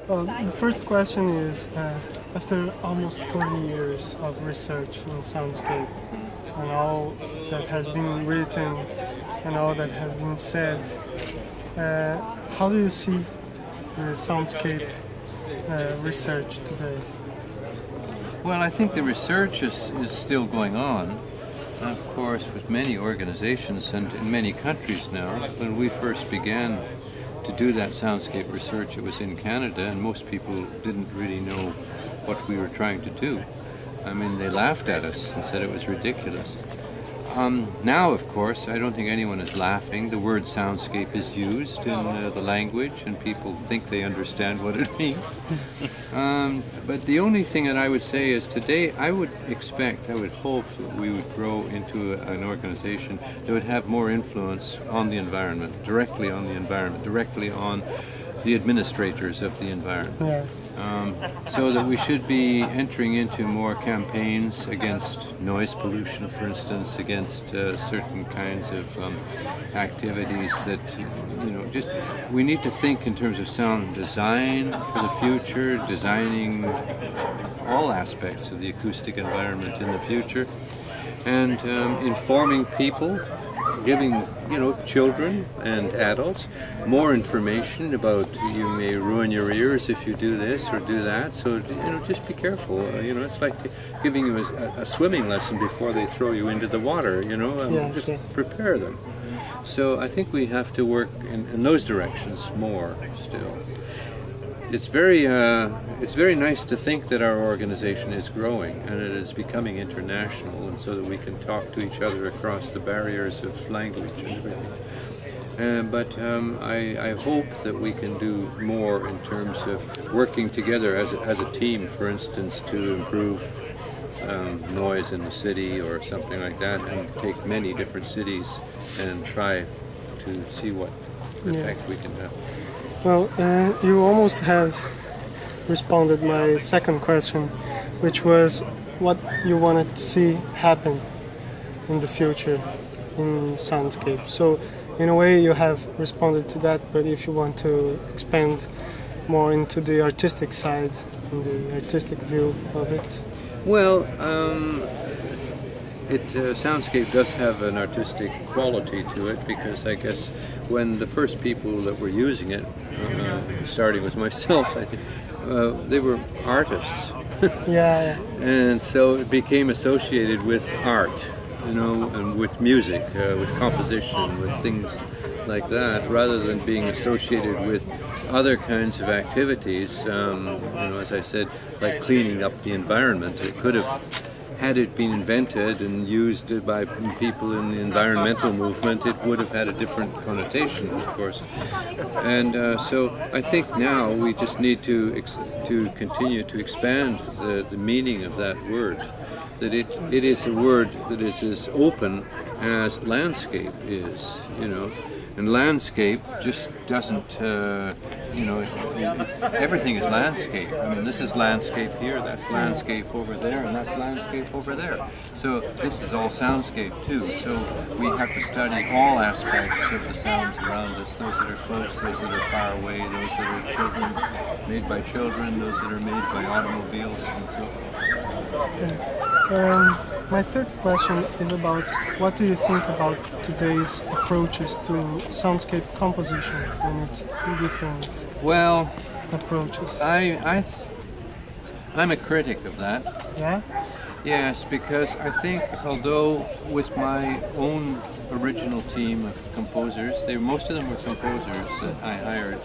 Well, the first question is, after almost 40 years of research in soundscape and all that has been written and all that has been said, how do you see the soundscape research today? Well, I think the research is still going on. Of course, with many organizations and in many countries now. When we first began to do that soundscape research, it was in Canada, and most people didn't really know what we were trying to do. I mean, they laughed at us and said it was ridiculous. Now, of course, I don't think anyone is laughing. The word soundscape is used in the language, and people think they understand what it means. But the only thing that I would say is today I would hope that we would grow into an organization that would have more influence on the environment, directly on the environment, directly on the administrators of the environment. Yes. So that we should be entering into more campaigns against noise pollution, for instance, against certain kinds of activities that, just we need to think in terms of sound design for the future, designing all aspects of the acoustic environment in the future, and informing people, giving children and adults more information about you may ruin your ears if you do this or do that. So just be careful. It's like giving you a swimming lesson before they throw you into the water. Just prepare them. So I think we have to work in those directions more still. It's very nice to think that our organization is growing and it is becoming international, and so that we can talk to each other across the barriers of language and everything. But I hope that we can do more in terms of working together as a team, for instance, to improve noise in the city or something like that, and take many different cities and try to see what effect we can have. Well, you almost has responded my second question, which was what you wanted to see happen in the future in soundscape. So in a way you have responded to that, but if you want to expand more into the artistic side and the artistic view of it. Well, soundscape does have an artistic quality to it, because I guess when the first people that were using it, starting with myself, I think, they were artists. Yeah. And so it became associated with art, and with music, with composition, with things like that, rather than being associated with other kinds of activities, as I said, like cleaning up the environment. It could have, had it been invented and used by people in the environmental movement, it would have had a different connotation, of course. And so I think now we just need to continue to expand the meaning of that word, that it is a word that is as open as landscape is, And landscape just doesn't, everything is landscape. I mean, this is landscape here, that's landscape over there, and that's landscape over there. So this is all soundscape too. So we have to study all aspects of the sounds around us, those that are close, those that are far away, those that are children, made by children, those that are made by automobiles, and so forth. My third question is about what do you think about today's approaches to soundscape composition and its different approaches? I'm a critic of that. Yeah? Yes, because I think although with my own original team of composers, most of them were composers that I hired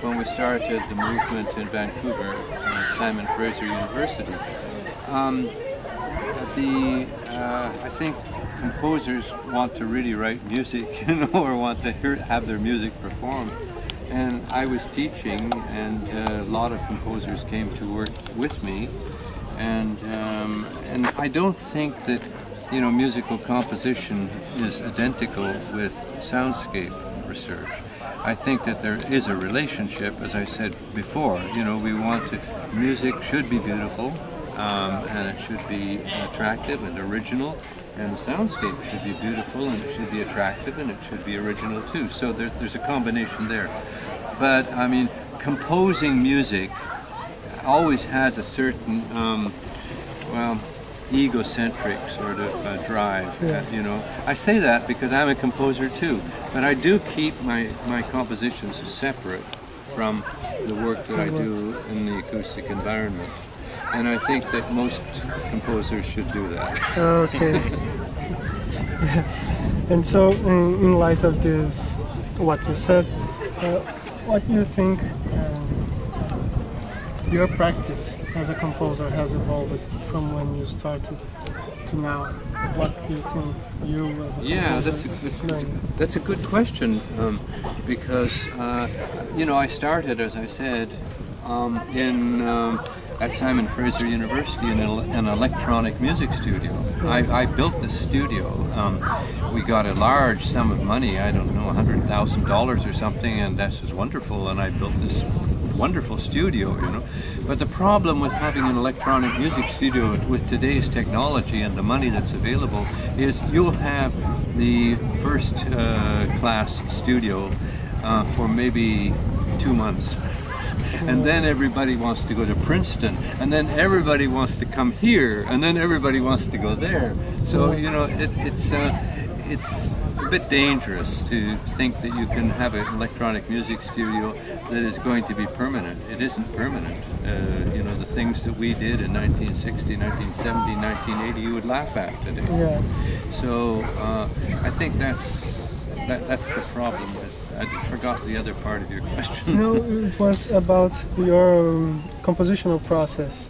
when we started the movement in Vancouver at Simon Fraser University. I think composers want to really write music, or want to have their music performed. And I was teaching, and a lot of composers came to work with me, and I don't think that musical composition is identical with soundscape research. I think that there is a relationship, as I said before. Music should be beautiful. And it should be attractive and original, and the soundscape should be beautiful, and it should be attractive, and it should be original too. So there's a combination there. But I mean, composing music always has a certain, well, egocentric sort of drive. You know, I say that because I'm a composer too, but I do keep my compositions separate from the work that I do in the acoustic environment. And I think that most composers should do that. Okay. Yes. And so, in light of this, what you said, what do you think your practice as a composer has evolved from when you started to now? What do you think you as a composer that's a good question, because you know, I started, as I said, at Simon Fraser University in an electronic music studio. I built this studio. We got a large sum of money, I don't know, $100,000 or something, and that was wonderful, and I built this wonderful studio, you know. But the problem with having an electronic music studio with today's technology and the money that's available is you'll have the first class studio for maybe 2 months. And then everybody wants to go to Princeton, and then everybody wants to come here, and then everybody wants to go there. So, you know, it's a bit dangerous to think that you can have an electronic music studio that is going to be permanent. It isn't permanent. You know, the things that we did in 1960, 1970, 1980, you would laugh at today. Yeah. So I think that's the problem. I forgot the other part of your question. No, it was about your compositional process.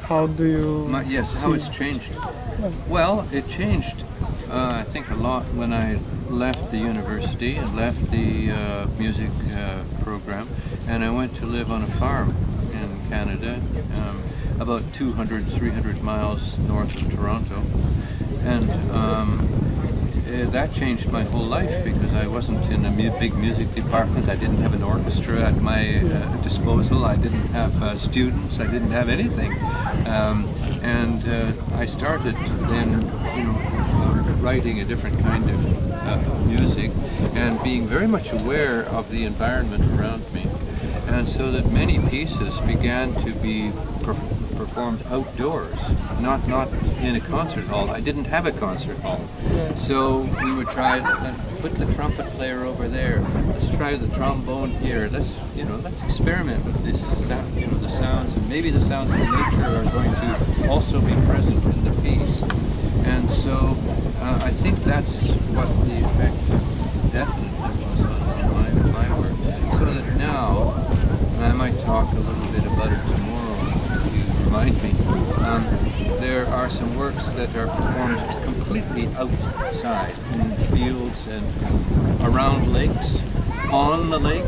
How do you... How it's changed. Well, it changed, I think, a lot when I left the university and left the music program, and I went to live on a farm in Canada, about 200, 300 miles north of Toronto. And that changed my whole life, because I wasn't in a big music department. I didn't have an orchestra at my disposal. I didn't have students. I didn't have anything. And I started then, you know, writing a different kind of music and being very much aware of the environment around me. And so that many pieces began to be performed outdoors, not in a concert hall. I didn't have a concert hall. So we would try, put the trumpet player over there, let's try the trombone here, let's experiment with this sound, you know, the sounds, and maybe the sounds of nature are going to also be present in the piece. And so I think that's what the effect definitely was on my work. So that now, and I might talk a little bit about it tomorrow if you remind me, there are some works that are performed completely outside, in fields and around lakes, on the lake,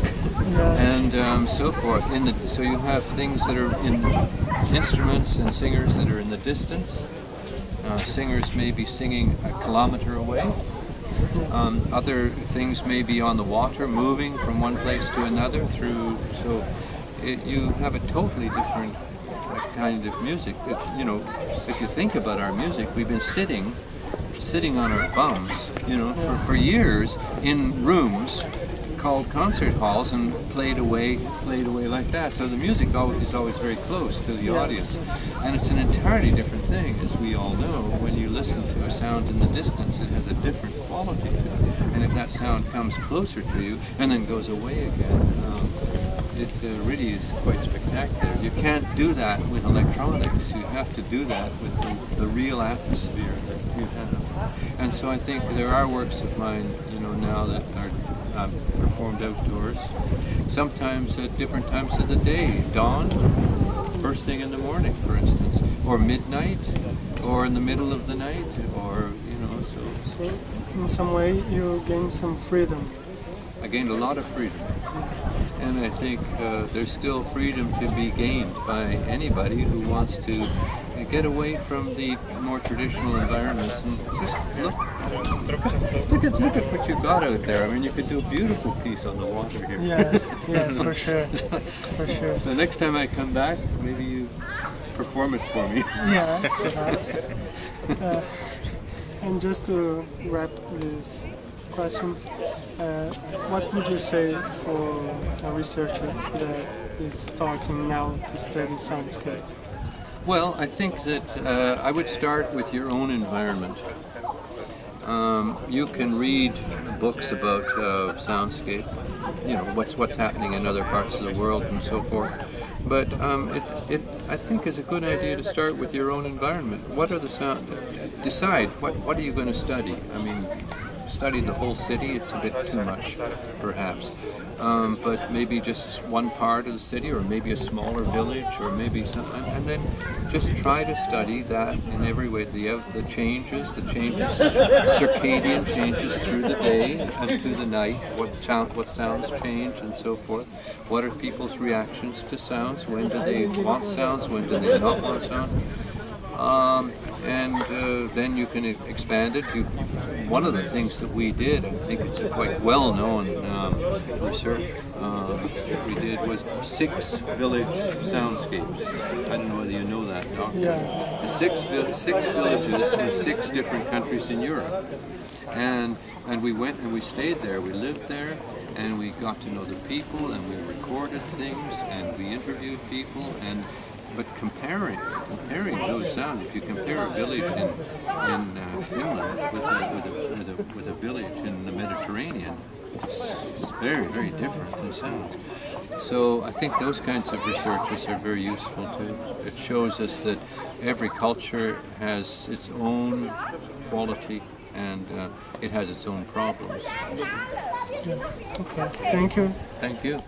and so forth. So you have things that are in instruments and singers that are in the distance. Singers may be singing a kilometer away. Other things may be on the water, moving from one place to another through. So you have a totally different kind of music. You know, if you think about our music, we've been sitting on our bums, you know, for years in rooms called concert halls and played away like that. So the music is always very close to the audience, and it's an entirely different thing, as we all know. When you listen to a sound in the distance, it has a different quality to it, and if that sound comes closer to you and then goes away again, it really is quite spectacular. You can't do that with electronics. You have to do that with the real atmosphere that you have. And so I think there are works of mine, you know, now that are performed outdoors, sometimes at different times of the day, dawn, first thing in the morning, for instance, or midnight, or in the middle of the night, or, you know, so in some way you gain some freedom. I gained a lot of freedom. And I think there's still freedom to be gained by anybody who wants to get away from the more traditional environments and just look at what you got out there. I mean, you could do a beautiful piece on the water here. Yes, for sure, for sure. So next time I come back, maybe you perform it for me. Yeah, perhaps. And just to wrap this questions. What would you say for a researcher that is starting now to study soundscape? Well, I think that I would start with your own environment. You can read books about soundscape, you know, what's happening in other parts of the world and so forth. But I think is a good idea to start with your own environment. What are the sound? Decide what are you going to study. I mean, study the whole city, it's a bit too much, perhaps. But maybe just one part of the city, or maybe a smaller village, or maybe something, and then just try to study that in every way. The changes, circadian changes through the day and through the night. What sounds change and so forth. What are people's reactions to sounds? When do they want sounds? When do they not want sounds? And then you can expand it. One of the things that we did, I think it's a quite well-known research we did, was 6 village soundscapes. I don't know whether you know that, Doc. Yeah. The six villages in 6 different countries in Europe. And we went and we stayed there, we lived there, and we got to know the people, and we recorded things, and we interviewed people, but comparing those sounds, if you compare a village in Finland with a village in the Mediterranean, it's very, very different in sound. So I think those kinds of researches are very useful too. It shows us that every culture has its own quality, and it has its own problems. Okay, thank you. Thank you.